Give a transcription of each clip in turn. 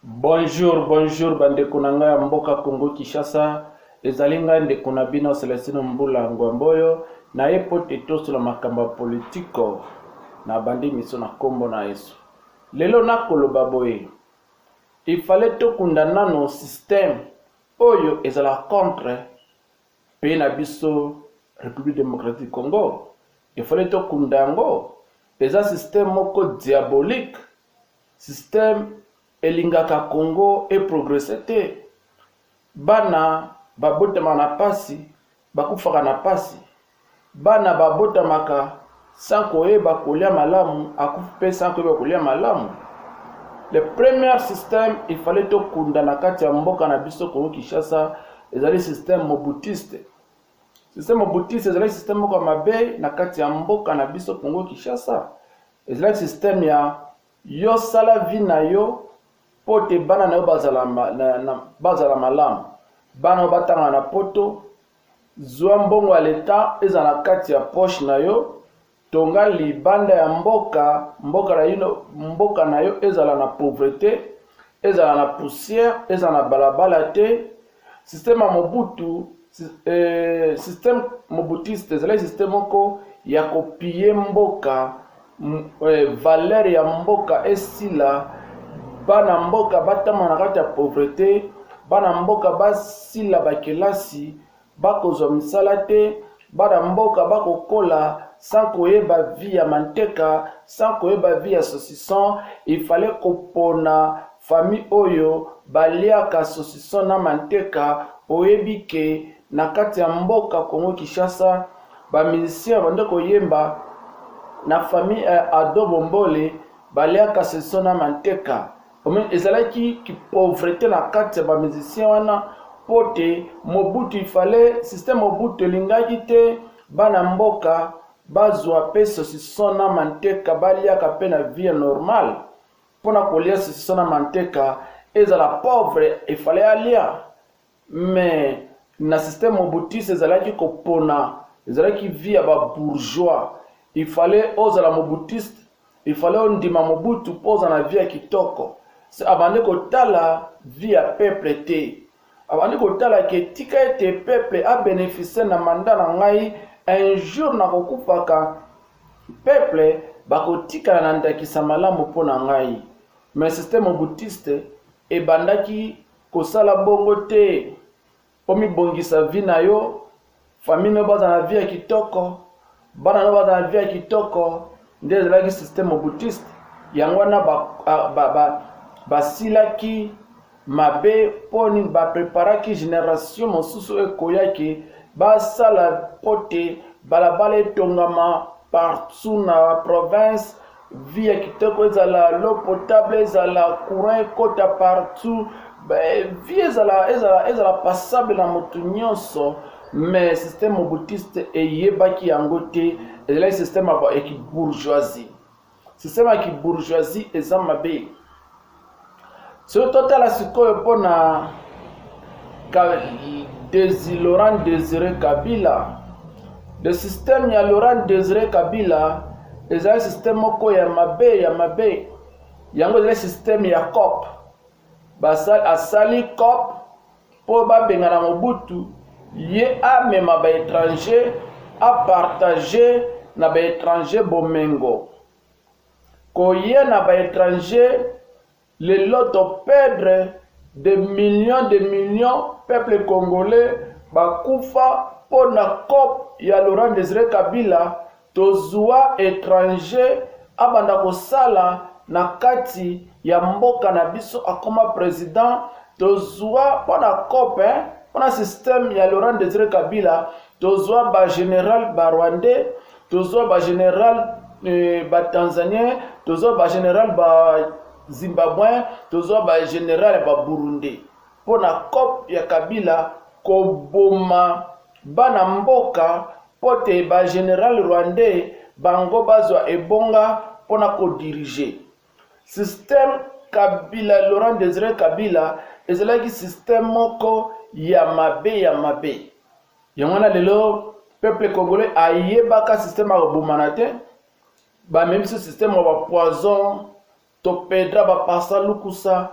Bonjour, bonjour, bandeko na ngai ya mboka Congo Kinshasa. Ezali ngai ndeko na bino Celestino Mbula Ngwamboyo na ye po te tosula makambo ya politiko na bandi miso na kombo na Yesu. Lelo nakoloba boye. Il fallait tokunda nano système oyo ezala contre pays na biso République démocratique du Congo. Il fallait tokunda yango eza système moko diabolique. Système elingaka Congo e progresser te. Bana babotama na pasi bakufaka na pasi. Bana babotamaka sans koyeba kolia malamu akufe sans koyeba kolia malamu. Le premier système il fallait tokunda na kati ya mboka na biso Congo Kinshasa ezali système mobutiste. Système mobutiste ezali système moko mabe na kati ya mboka na biso Congo Kinshasa. Ezali système ya yo sala vi na yo pote bana na yo bazala malamu. Bana batanga na poto zwa mbongo ya leta eza na kati ya poche na yo. Tonga libanda ya mboka na yo ezala na pauvreté, ezala na poussière, ezala na balabala te. Système mobutu, système mobutiste ezala système moko ya kopie mboka, valeur ya mboka esila. Bana mboka batama na kati ya pauvreté, bana mboka basila bakelasi bakozwa misala te, bana mboka bakokola sans koyeba vie ya manteka, sans koyeba vie ya saucisson. Il fallait kopona famille oyo baliaka saucisson na manteka. Oyebi ke na kati ya mboka Congo Kinshasa ba musicien bande koyemba na famille Adobo Mbole baliaka saucisson na manteka. Ezalaki ki pauvreté na kati ya ba musicien wana pote Mobutu. Il fallait système Mobutu lingaki te bana mboka bazwa pe saucisson na manteka baliaka pe na vie normale. Pona kolia saucisson na manteka ezala pauvre, il fallait alia. Mais na système mobutiste ezalaki kopona, ezalaki vie ya ba bourgeois. Il fallait ozala mobutiste, il fallait ondima Mobutu poza na vie ya kitoko. C'est abandé kotala vie ya peuple te. Abandé kotala ke tika ete peuple a bénéficié na mandat na ngai. Un jour na kokufaka peuple bakotika na ndakisa malamu pona ngai. Mais système mobutiste ebandaki kosala bongo te. Pomi bongisa vie na yo, famille no baza na vie ya kitoko, bana no baza na vie ya kitoko. Nde ezalaki système mobutiste. Yango wana basilaki mabe poni bapreparaki génération mosusu ekoyaki basala pote balabala etongama partout na province. Vie ya kitoko ezala, l'eau potable ezala, courant ekota partout. Vie ezala passable na motu nyonso. Mais système mobutiste eyebaki yango te. Ezala système ya ki bourgeoisie. Système ya ki bourgeoisie eza mabe. Sur total sikoyo pona Laurent Désiré Kabila. Le système ya Laurent Désiré Kabila est un système moko ya mabe. Yango le système ya COP. Asali COP po babenga na Mobutu ye amema ba étranger a partager na ba étranger bomengo. Koye na ba étranger le lot perdre de millions peuple congolais bakufa pona COP ya Laurent Désiré Kabila. Tozua étranger abanda kosala na kati ya mboka na biso akoma président. Tozua pona COP pona système ya Laurent Désiré Kabila. Tozua ba général ba rwandais, tozua ba général ba tanzanien, tozua ba général ba zimbabwien, tozua ba général ba burundi. Pona COP ya Kabila koboma bana mboka pote ba général rwandais bango bazwa ebonga pona ko diriger. Système Kabila Laurent Désiré Kabila ezalaki système moko ya mabe. Yangona lelo peuple congolais ayebaka système ya bomana te. Ba même ce système wa poison to pedra ba pasa lukusa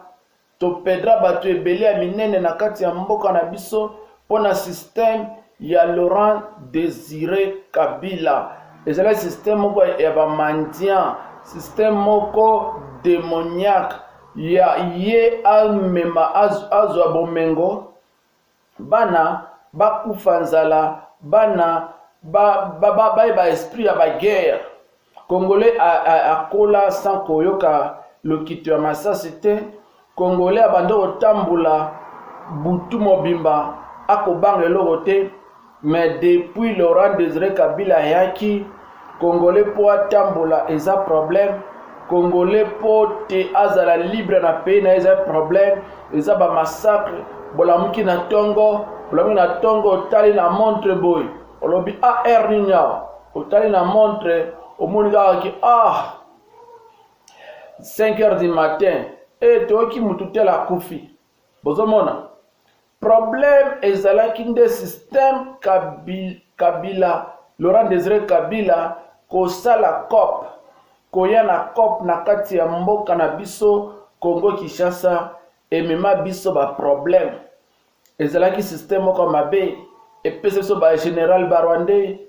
topedra bato ebele ya minene na kati ya mboka na biso pona système ya Laurent Désiré Kabila. Ezala système moko ya bamandian, système moko démoniaque ya ye amema azwa bomengo bana bakufa nzala, bana ba esprit ya baguerre. Congolais akola sans koyoka lokito ya masasi te. Congolais abanda kotambola butu mobimba akobanga eloko te. Mais depuis Laurent Désiré Kabila yaki, Congolais po atambola eza problème. Congolais po te azala libre na pays na eza problème. Eza ba massacre bolamuki na tongo otali na montre boy. Olobi AR ninya otali na montre omoni kaka ki 5h du matin toyoki mutu te la kufi. Bozomona problème ezalaki nde système Kabila, Laurent Désiré Kabila kosala COP, koya na COP na kati ya mboka na biso Congo Kinshasa emema biso ba problème. Ezalaki système moko mabe, epesa biso ba général barwandais,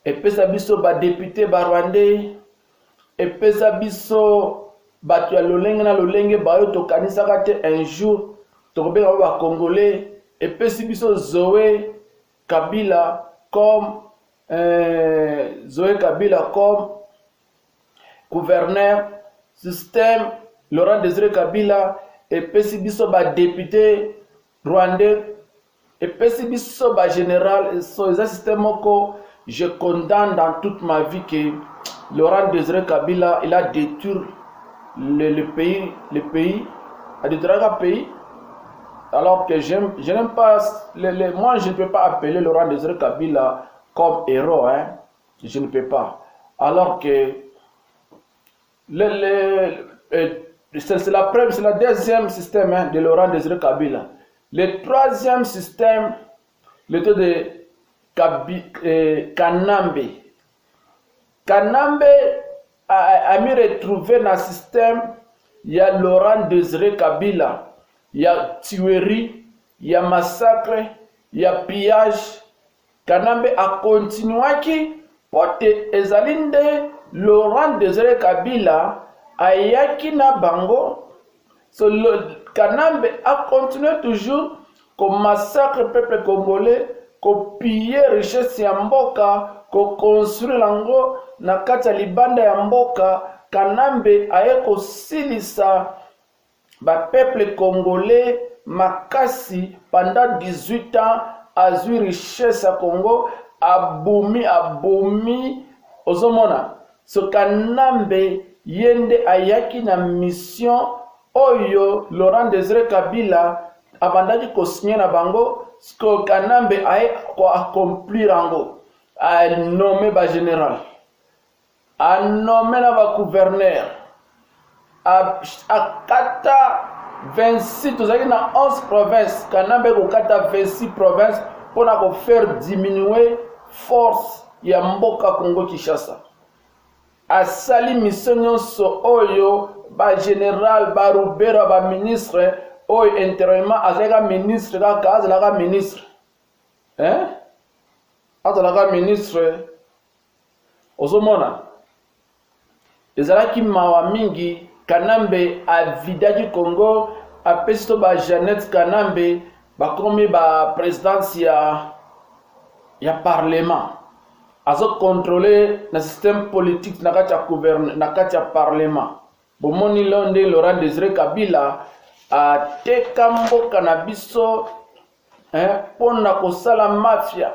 epesa biso ba député barwandais, epesa biso bato ya lolenge na lolenge bayo tokanisaka te un jour tokobenga ba Congolais, epesi biso Zoé Kabila comme gouverneur. Système Laurent Désiré Kabila epesi biso ba député rwandais, epesi biso ba général. So eza système moko je condamne dans toute ma vie que Laurent Désiré Kabila il a détruit le pays, a détruit un pays. Alors que je n'aime pas, moi je ne peux pas appeler Laurent Désiré Kabila comme héros, hein? Je ne peux pas. Alors que c'est la deuxième système, hein, de Laurent Désiré Kabila. Le troisième système, le taux de Kanambe. Kanambe a mis retrouvé dans le système, il y a Laurent Désiré Kabila. Il y a tuerie, il y a massacre, il y a pillage. Kanambe a continué qui porte ezalinde Laurent Désiré Kabila ayaki na bango. So Kanambe a continué toujours comme massacre le peuple congolais, ko piller richesse ya mboka, ko construire lango na kati ya libanda ya mboka. Kanambe aye ko silisa ba peuple congolais makasi pendant 18 ans, azui richesse à Congo, aboumi ozomona. So Kanambe yende ayaki na mission oyo Laurent Désiré Kabila abandaki ko signer na bango. Sko Kanambe aye ko accomplir ango, a nommé ba général, a nommé na ba gouverneur, a kata 26, tozaki na 11 provinces. Kanambe ko kata 26 provinces pour faire diminuer force ya mboka Congo Kinshasa. Asali mission nyonso oyo ba général, ba rubera, ba ministre oyo intérieurement azalaka ministre kaka azalaka ministre, hein? Azalaka ministre. Ozomona ezalaki mawa mingi. Kanambe avidaki Congo, apesi to ba Jeannette Kanambe bakomi ba présidence ya parlement. Azo contrôler na système politique na kati ya gouvernement, na kati ya parlement. Bomoni londe Laurent Désiré Kabila ateka mboka na biso, pona kosala mafia.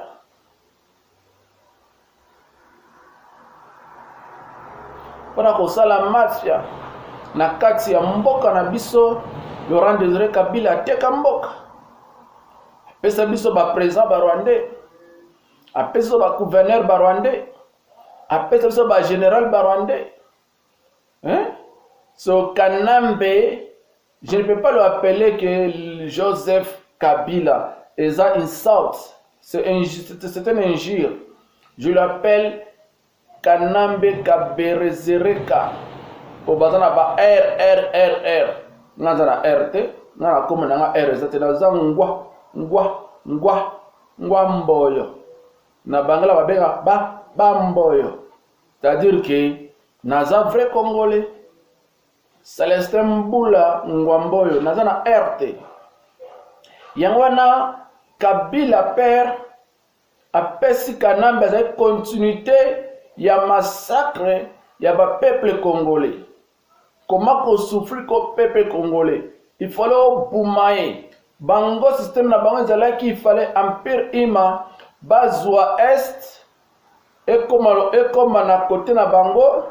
Pona kosala mafia na kati ya mboka na biso. Laurent Désiré Kabila ateka mboka, apesa biso ba président ba rwandais, apesa biso ba gouverneur ba rwandais, apesa biso ba général ba rwandais, hein? So Kanambe, je ne peux pas l'appeler que Joseph Kabila, c'est un insult, c'est un injure. Je l'appelle Kanambe Kaberezereka. Au bazana ba RRRR, nazana RT, na comme na RZ naza ngwa mboyo na bangala babenga ba mboyo, c'est-à-dire que naza vrai congolais. Celestin Mbula Ngwamboyo naza na RT yangwana Kabila père apesi Kanambe za continuité ya massacre ya ba peuple congolais. Comment ko souffrir ko peuple congolais, il fallait boumaye bango système na bango zalaki, il fallait empire ima bazwa est et comme na côté na bango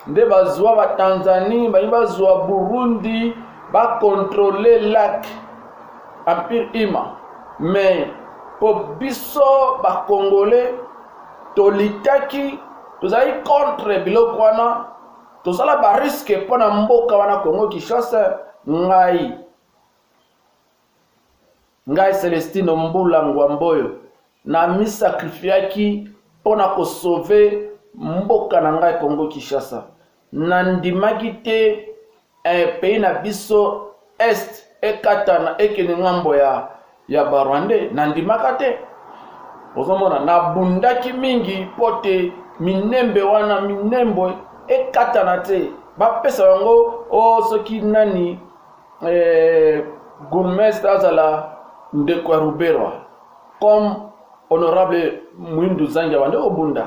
nde bazwa ba Tanzanie bazwa Burundi ba contrôler lac empire ima. Mais pour biso ba congolais tolitaki tozali contre biloko wana, tozala ba risque pona mboka wana Congo Kinshasa. Ngai Celestino Mbula Ngwamboyo na mi sacrifiaki pona ko sauver mboka na ngai Congo Kinshasa. Nandimaki te pays na biso est ekatana ekene ngambo ya Barwande, nandimaka te. Ozomona na bundaki mingi pote minembe wana minembo ekatana te. Bapesa yango soki nani gourmet azala ndeko Ruberwa comme honorable Mwindu Zanga wande obunda.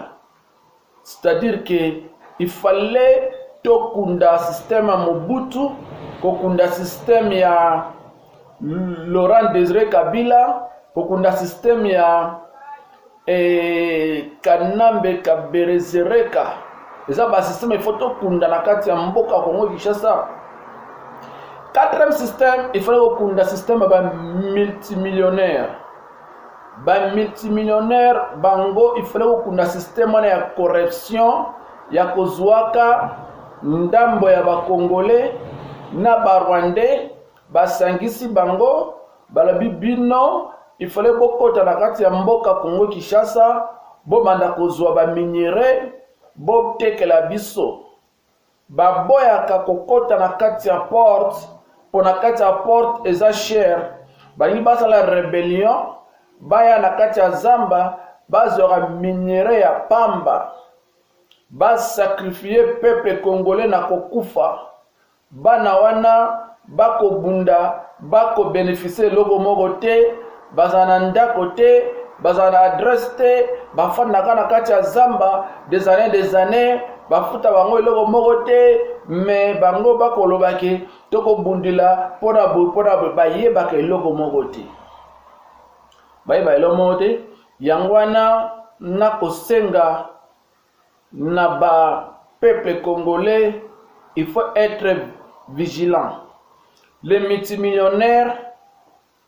C'est-à-dire que il fallait tokunda système ya Mobutu, kokunda système ya Laurent Désiré Kabila, kokunda système ya Kanambe Kaberezereka. Eza ba système il faut tokunda na kati ya mboka Congo Kinshasa. Quatrième système, il fallait kokunda système ba multimillionnaire. Ba multimillionnaire bango il fallait kokunda système ya corruption ya kozwaka ndambo ya ba Congolais na ba Rwandais basangisi bango balabi bino il fallait bokota na kati ya mboka Congo Kinshasa bo banda kozwa ba minere bo tekela biso baboyaka kokota na kati ya porte pona kati ya porte eza cher balingi basala rebellion baya na kati ya zamba bazora minere ya pamba basacrifier peuple congolais na kokufa bana wana bakobunda bako bénéficier logo moko te bazana ndako te bazana adresse te bafanda na kati ya zamba des années bafuta bango logo moko te mais bango bakolobaki toko bundila pona bayebaka logo moko te bayeba eloko moko te yangwana na kosenga na ba peuple congolais il faut être vigilant. Les multimillionnaires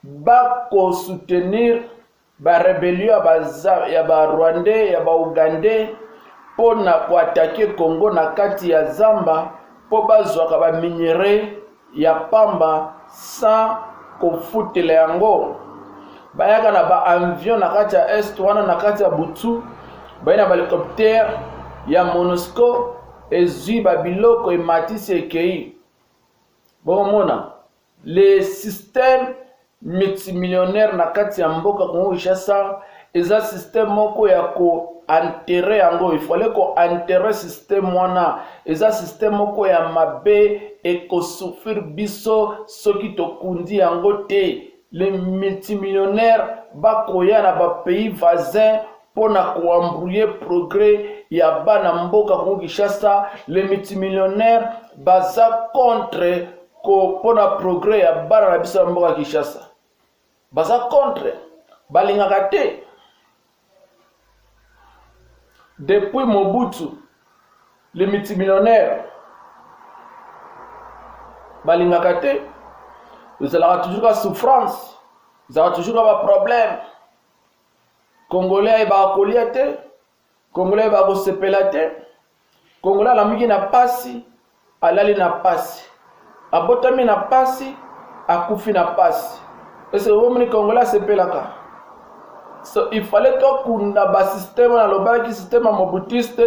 bako soutenir ba rébellion ya ba Rwandais ya ba Ougandais pona ko attaquer Congo na kati ya zamba po bazwaka ba minere ya pamba sans kofutela yango. Bayaka na ba avion na kati ya est wana na kati ya Butu bayina ba hélicoptère ya MONUSCO ezui ba biloko ematisi ekei. Bomona les systèmes multimillionnaires na kati ya mboka Congo Kinshasa eza système moko ya ko enterrer yango, il fallait ko enterrer système wana eza système moko ya mabe e ko souffrir biso soki tokundi yango te. Les multimillionnaires bakoya na ba pays voisins pona ko embrouiller progrès ya bana mboka Congo Kinshasa. Les multimillionnaires baza contre ko pona progrès ya bana na biso mboka Kinshasa, baza contre balingaka te. Depuis Mobutu les multimillionnaires balingaka te, vous allez toujours la souffrance, vous allez toujours avoir problème. Congolais ba koliate, Congolais ba sepelate, Congolais la mingi na pasi, alali na pasi, abotami na pasi, akufi na pasi. Et c'est vraiment Congolais sepelaka. So il fallait que kunda ba système na lobaki système mobutiste,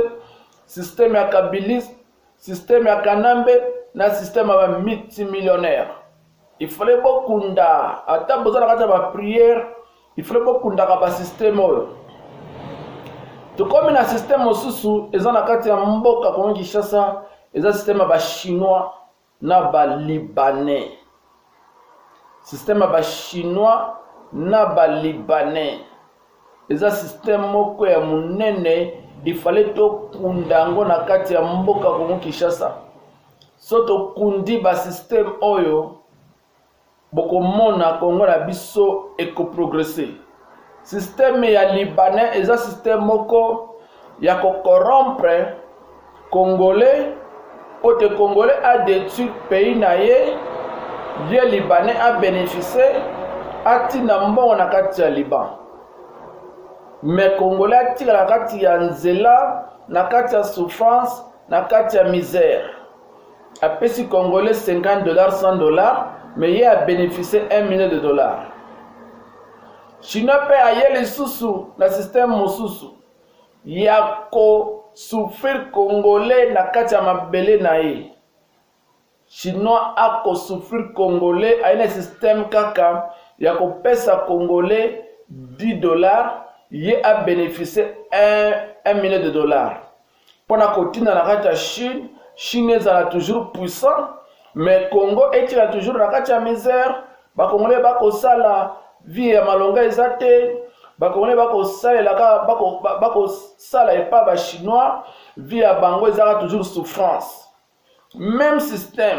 système ya kabiliste, système ya Kanambe na système ya multimillionnaire. il fallait bokunda ata besoin de la prière, il fallait bokunda ka ba système oyo. To comme na système osusu eza na kati ya mboka Congo Kinshasa, eza système ba chinois na ba libanais. Système ba chinois na ba libanais. Eza système moko ya munene, il fallait to kundango na kati ya mboka Congo Kinshasa. Soto kundi ba système oyo boko mona Congo na biso eko progresser. Système ya libanais eza système moko ya ko corrompre congolais, ote congolais a détruit pays na ye libanais a bénéficié atina mbongo na kati ya Liban. Mais congolais atika na kati ya nzela, na kati ya souffrance, na kati ya misère. Apesi congolais $50, $100, mais il a bénéficié $1 million. Chinois pe aye lisusu na système mosusu ya ko souffrir congolais na kati ya mabele na ye. Chinois a ko souffrir congolais aye na système kaka ya ko pesa congolais $10, ye a bénéficié $1 million. Pona kotina na kati ya Chine, Chine ezala toujours puissant, mais Congo etila toujours na kati ya misère. Ba congolais ba ko sala vie ya malonga ezate, ba congolais ba ko sala ba ko sala epa ba chinois, vie ya bango ezaka toujours souffrance. Même système,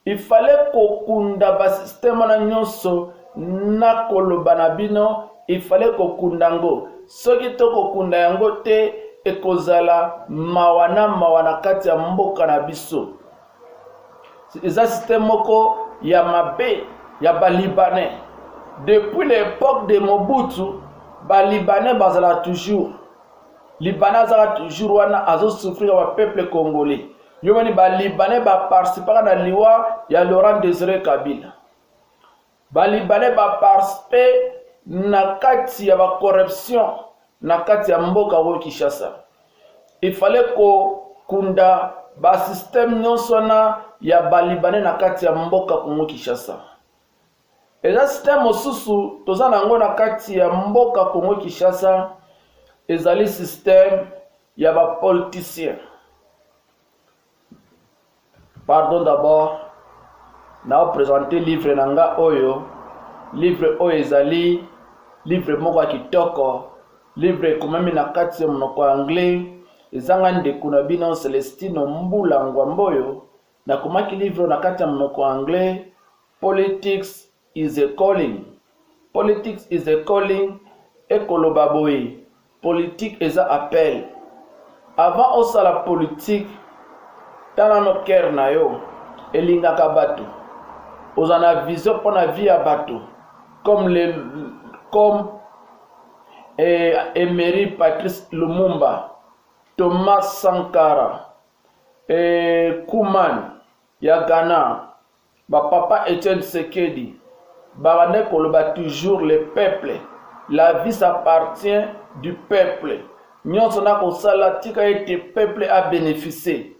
il fallait kokunda ba système na nyonso na koloba na bino, il fallait kokundango. Soki to kokunda yango te ekozala mawana kati ya mboka na biso. Eza système moko ya mabe ya ba libanais. Depuis l'époque de Mobutu, ba libanais bazala toujours. Libanais azala toujours wana azo souffrir wa peuple congolais. Yomani ba libanais ba participer na liwa ya Laurent Désiré Kabila. Ba libanais ba participer na kati ya ba corruption na kati ya mboka wa Kinshasa. Il fallait ko kunda ba système nyonso na ya ba libanais na kati ya mboka Congo Kinshasa. Eza système mosusu toza nango na kati ya mboka Congo Kinshasa, ezali système ya ba politiciens. Pardon, d'abord na présenter livre nanga oyo. Livre oyo ezali livre moko ya kitoko, livre komami na kati ya monoko anglais. Ezanga ndeko na bino Celestino Mbula Ngwamboyo na komaki livre na kati ya monoko anglais. Politics is a calling. Politics is a calling. Ekoloba boye. Politique eza appel. Avant osa la politique, tana no cœur na yo, elingaka bato. Ozana vision pour la vie ya bato. Comme Emery Patrice Lumumba, Thomas Sankara, Kuman ya Ghana, papa Etienne Tshisekedi, Barane koloba toujours le peuple. La vie s'appartient du peuple. Nyonso na kosala tika ete peuple a bénéficié.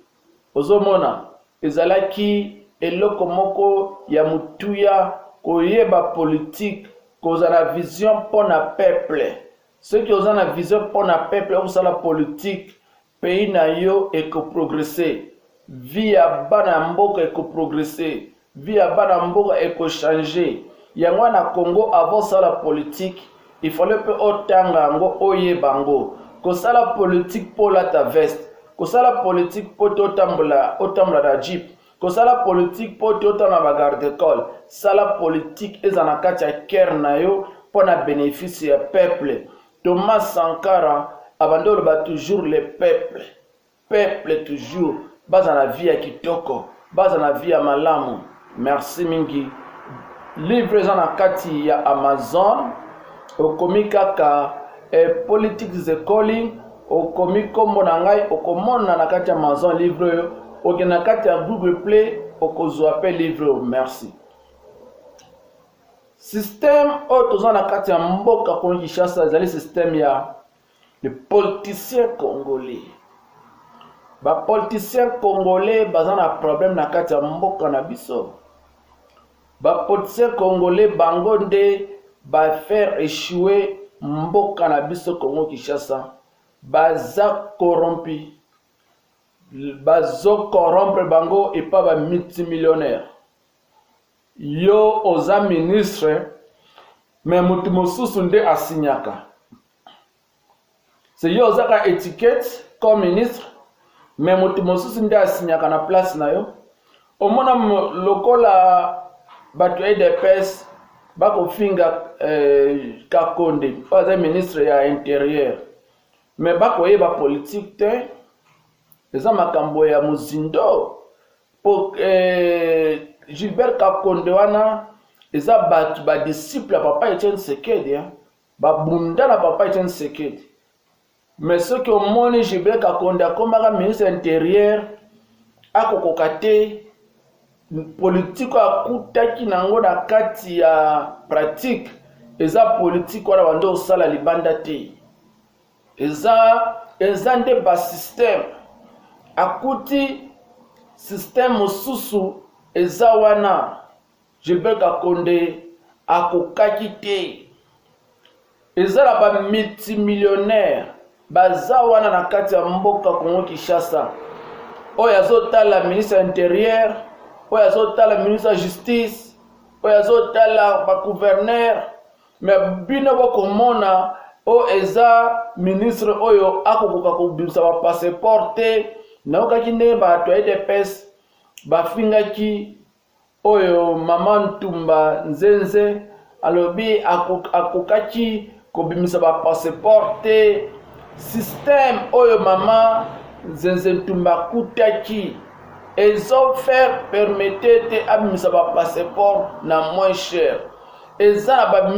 Ozomona ezalaki eloko moko ya mutuya koyeba politique, kozala vision pona peuple. Ceux qui ont la vision pona peuple osala politique, pays na yo eko progresser. Vie ya bana mboka eko progresser. Vie ya bana mboka eko changer. Yango na Congo avant ça la politique, il fallait peu otanga ngo oye bango. Ko sala politique pour la ta veste, ko sala politique pour otambola da jeep, ko sala politique pour otana ba garde école. Sala politique ezana kati ya cœur na yo pour na bénéfice ya peuple. Thomas Sankara abandole ba toujours le peuple. Peuple toujours baza na vie ya kitoko, baza na vie ya malamu. Merci mingi. Livre na kati ya Amazon, okomi kaka Politics is a calling, okomi kombo na ngai okomona na kati ya Amazon livre yo, okena kati ya Google Play okozwa pe livre yo. Merci. Système otoza na kati ya mboka Congo Kinshasa ezali système ya le politicien congolais. Ba politicien congolais baza na problème na kati ya mboka na biso. bapoliticien congolais bango nde faire échouer mboka na biso Congo Kinshasa. Baza corrompu, bazo corrompre bango et pas ba multimillionnaire. Yo oza ministre mais mutu mosusu nde asignaka. C'est yo ozaka étiquette comme ministre mais mutu mosusu nde asignaka na place na yo. Omona lokola batu UDPS bako finga Kakonde pas ministre ya intérieur mais bako yeba politique te eza makambo ya muzindo po Gilbert Kakonde wana eza batu ba disciple ya papa Etienne Tshisekedi babunda na papa Etienne Tshisekedi. Mais ce que omoni Gilbert Kakonde akomaka ministre intérieur akokoka te politique akutaki nango na kati ya pratique eza politique wana bando osala libanda te eza nde ba système akuti système mosusu eza wana Gilbert Kakonde akokaki te eza la ba multimillionnaire baza wana na kati ya mboka Congo Kinshasa oyo azotala ministre intérieur oyo azotala ministre ya justice oyo azotala ba gouverneur mais bino bokomona o eza ministre oyo akokoka kobimisa ba passeport te naokaki nde bato ya UDPS bafingaki oyo mama Ntumba Nzenze alobi akokaki kobimisa ba passeport te système oyo mama Nzenze Ntumba kutaki ezo faire permettre te abimisa ba passeport na moins cher eza ba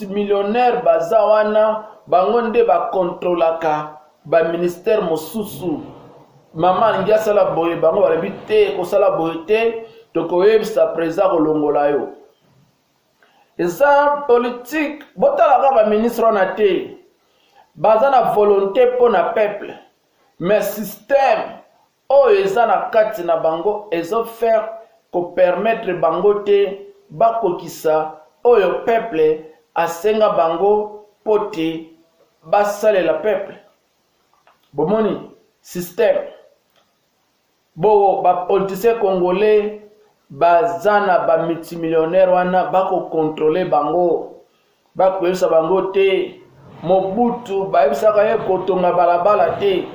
millionnaire baza wana bango nde ba contrôlaka ba ministère mosusu mama ngi asala boye bango balobi te kosala boye te tokoyebisa président kolongola yo eza politique botalaka ba ministre wana te baza na volonté pour na peuple mais système oyo eza na kati na bango ezo faire ko permettre bango te bakokisa oyo peuple asenga bango pote basalela peuple bomoni système bo ba politicien congolais bazana ba multimillionnaire wana bako contrôler bango bakoyesa bango te Mobutu bayebisaka ye kotonga balabala te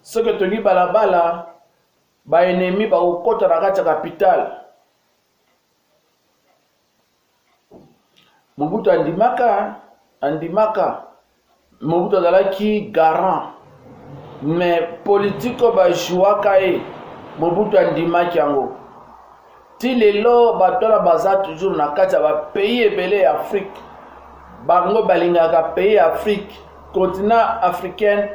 soki tongi balabala ba ennemi bakokota na kati ya capitale. Mobutu andimaka Mobutu azalaki garant mais politiko ba jouaka ye Mobutu andimaki yango ti lelo batola baza toujours na kati ya ba pays ebele ya Afrique bango balingaka pays Afrique continent africain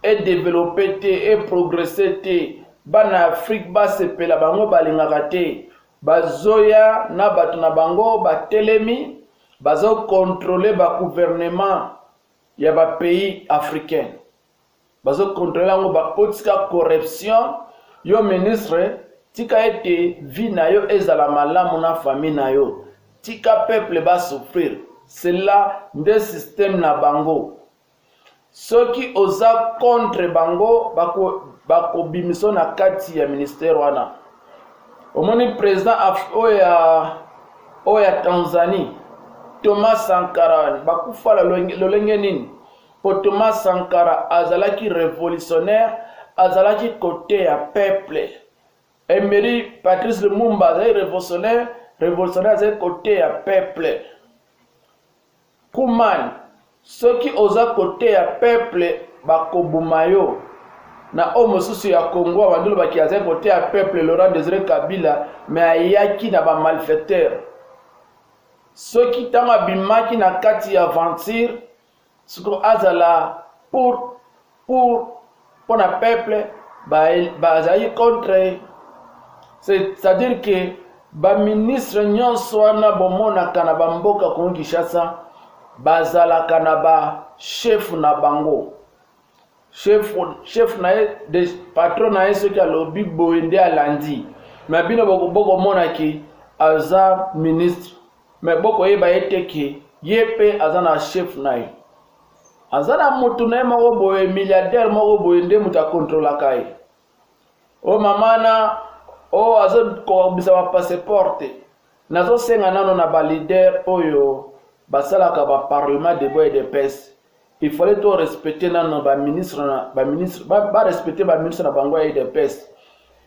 est développé te et progressé te bana Afrique basepela bango balingaka te bazoya na bato na bango batelemi bazo contrôler ba gouvernement ya ba pays africain bazo contrôler ngo ba politika corruption yo ministre tika ete vie na yo ezala malamu na famille na yo tika peuple ba souffrir c'est là nde système na bango soki oza contre bango bako bimiso na kati ya ministère wana omoni président oya Tanzanie Thomas Sankara bakufa lolenge nini po Thomas Sankara azalaki révolutionnaire azalaki côté ya peuple Emery Patrice Lumumba azalaki révolutionnaire azalaki côté ya peuple Kuman soki oza côté ya peuple bakobuma yo na omosusu ya Congo abandolo baki azalaki côté ya peuple Laurent Désiré Kabila mais ayaki na ba malfaiteur soki tango abimaki na kati ya aventure siko azala pour na peuple bazali contre c'est-à-dire que ba ministre nyonso wana bomonaka na bamboka Congo Kinshasa bazalaka na ba chef na bango chef na de patron na soki alobi boye nde alandi mais bino boko mona ki aza ministre mais boko yeba ete ke ye pe aza na chef na ye aza na motu na ye moko boye milliardaire moko boye nde moto akontrolaka ye o mamana o azokobisa bapasseport te nazosenga nano na balider oyo basalaka baparlement de bois et de pes il fallait to respecter nano baministre barespecte baministre na bango ya de pes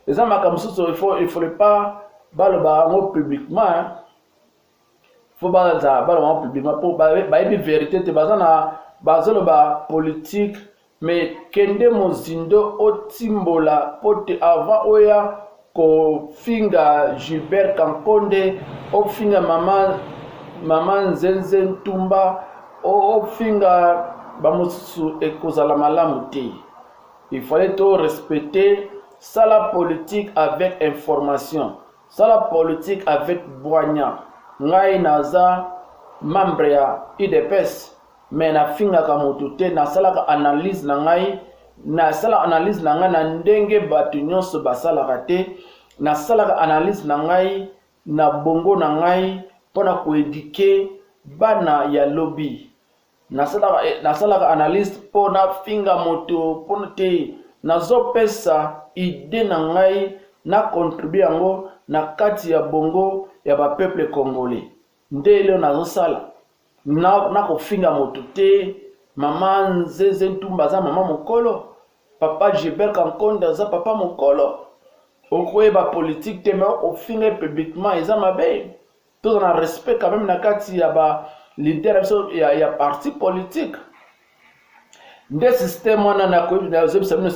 eza makambo mosusu il fallait pas baloba yango publiquement faut baloba yango publiquement mpo bayebi vérité te bazoloba politique mais kende mozindo otimbola po te avant oya kofinga Gilbert Kankonde ofinga mama Nzenze Ntumba ofinga bamosusu ekozala malamu te. Il fallait to respecter ça la politique avec information, ça la politique avec boigna. Ngai naza membre ya UDPS mais na finga ka motu te na salaka analyse na ngai na sala analyse na ngai na ndenge bato nyonso basalaka te na salaka analyse na ngai na bongo na ngai mpona koedike bana ya lobby na salaka analyse mpona finga moto mpona te nazopesa ide na ngai na contribue yango na kati ya bongo ya bapeuple congolais nde leo nazosala na kofinga moto te mama Nzenze Ntumba aza mama mokolo papa Gilbert Kankonde aza papa mokolo okoyeba politique te mais ofinga publiquement eza mabe tout en respect quand même na kati ya ba leader ya parti politique nde système wana na koyeba système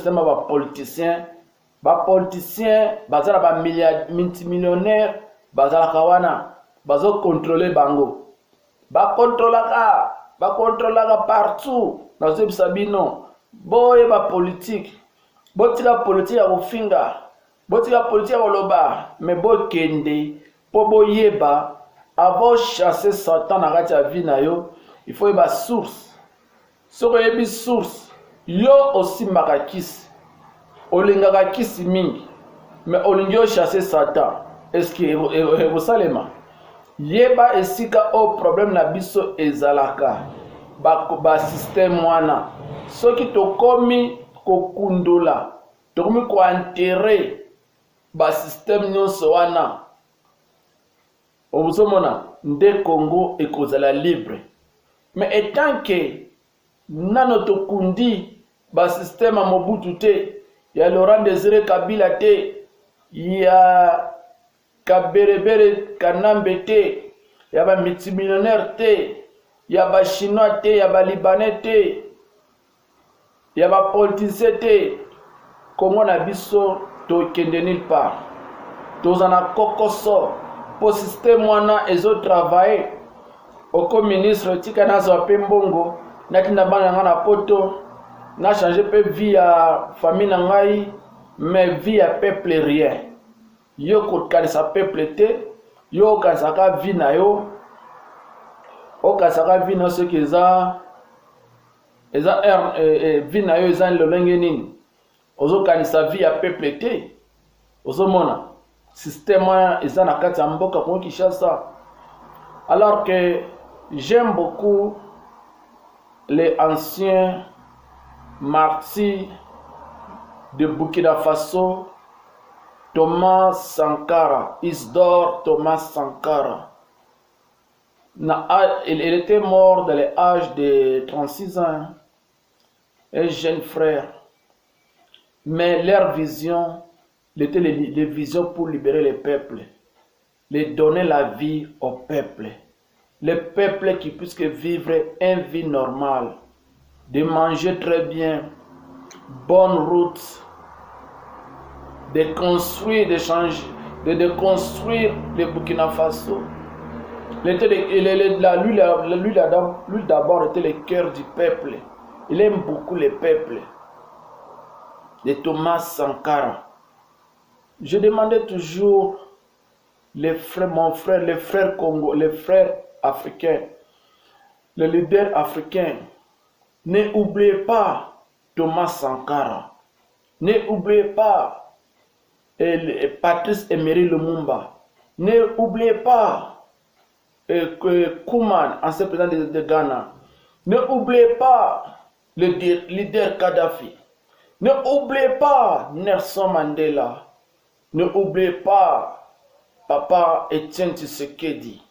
ba politicien bazala ba multimillionnaire bazala kawana bazo contrôler bango bakontrolaka partout nazobisa bino boyeba politique botika politique ya kofinga botika politique ya koloba mais bokende po boyeba avant chasser Satan na kati ya vie na yo il faut yeba source soko yebi source yo osimbaka kisi olingaka kisi mingi mais olingi chasser Satan est-ce que ekosalema yeba esika o problème na biso ezalaka ba système wana soki tokomi kokundola tokomi koenterre ba système nyonso wana obusomona nde Congo ekozala libre mais etant que nano tokundi ba système Mobutu te ya Laurent Désiré Kabila te ya Kaberebere Kanambe te ya ba multimillionnaire te ya ba chinois te ya ba libanais te ya ba politicien te Congo na biso to kende nulle part tozana kokoso po système wana ezo travailler oko ministre tika na zo pe mbongo natinda bana nga na poto na changer pe vie ya famille na ngai mais vie ya peuple rien yo kokanisa peuple te yo okanisaka vie na yo okanisaka vie na soki eza vie na yo eza lolenge nini ozokanisa vie ya peuple te ozomona système eza na kati ya mboka Congo Kinshasa alors que j'aime beaucoup les anciens martyrs de Burkina Faso Thomas Sankara, Isidore Thomas Sankara. Il était mort dans l'âge de 36 ans, un jeune frère. Mais leur vision, était les visions pour libérer les peuples, les donner la vie au peuple. Les peuples qui puissent vivre une vie normale, de manger très bien, bonne route, de construire, de changer, de construire le Burkina Faso. Lui d'abord était le cœur du peuple. Il aime beaucoup le peuple. De Thomas Sankara. Je demandais toujours mon frère, les frères Congo, les frères africains, les leaders africains, n'oubliez pas Thomas Sankara. N'oubliez pas Patrice Emery Lumumba. Ne oubliez pas que Kouman, ancien président de Ghana. Ne oubliez pas le leader Kadhafi. Ne oubliez pas Nelson Mandela. Ne oubliez pas Papa Etienne Tshisekedi.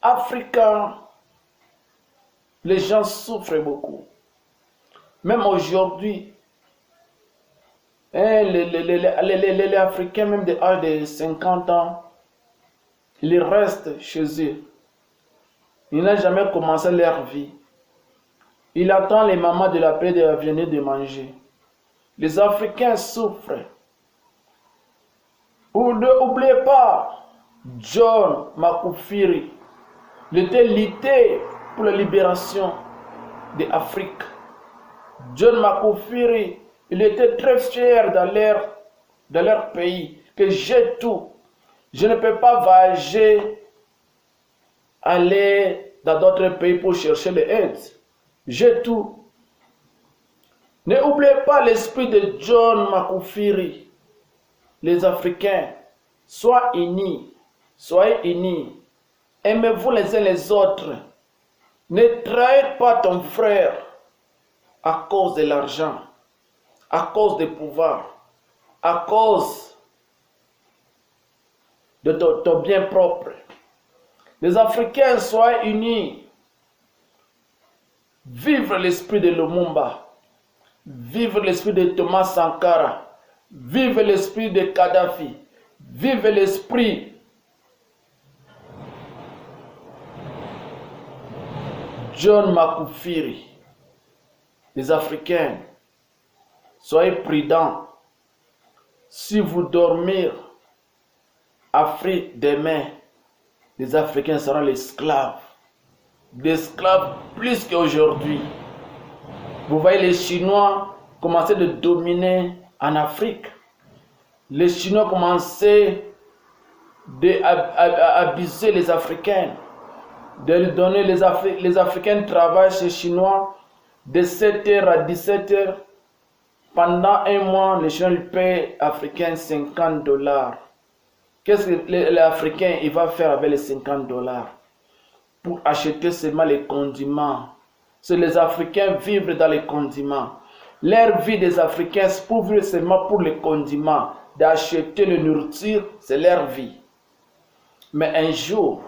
Africains, les gens souffrent beaucoup. Même aujourd'hui, les Africains, même de l'âge de 50 ans, ils restent chez eux. Ils n'ont jamais commencé leur vie. Ils attendent les mamans de la paix de venir de manger. Les Africains souffrent. N'oubliez pas John Magufuli. Il était lutté pour la libération de l'Afrique. John Magufuli, il était très fier dans leur pays, que j'ai tout. Je ne peux pas voyager, aller dans d'autres pays pour chercher l'aide. J'ai tout. N'oubliez pas l'esprit de John Magufuli. Les Africains, soyez unis. Aimez-vous les uns les autres. Ne trahis pas ton frère à cause de l'argent, à cause du pouvoir, à cause de ton bien propre. Les Africains, soyez unis. Vive l'esprit de Lumumba. Vive l'esprit de Thomas Sankara. Vive l'esprit de Kadhafi. Vive l'esprit John Magufuli. Les Africains, soyez prudents. Si vous dormez, Afrique demain, les Africains seront les esclaves. Des esclaves plus qu'aujourd'hui. Vous voyez les Chinois commencer de dominer en Afrique. Les Chinois commençaient à abuser les Africains, de leur donner les Africains travaillent chez les Chinois de 7h à 17h. Pendant un mois, les Chinois paient aux Africains $50. Qu'est-ce que l'Africain va faire avec les $50? Pour acheter seulement les condiments. C'est les Africains vivent dans les condiments. Leur vie des Africains, c'est pour vivre seulement pour les condiments. D'acheter la nourriture, c'est leur vie. Mais un jour,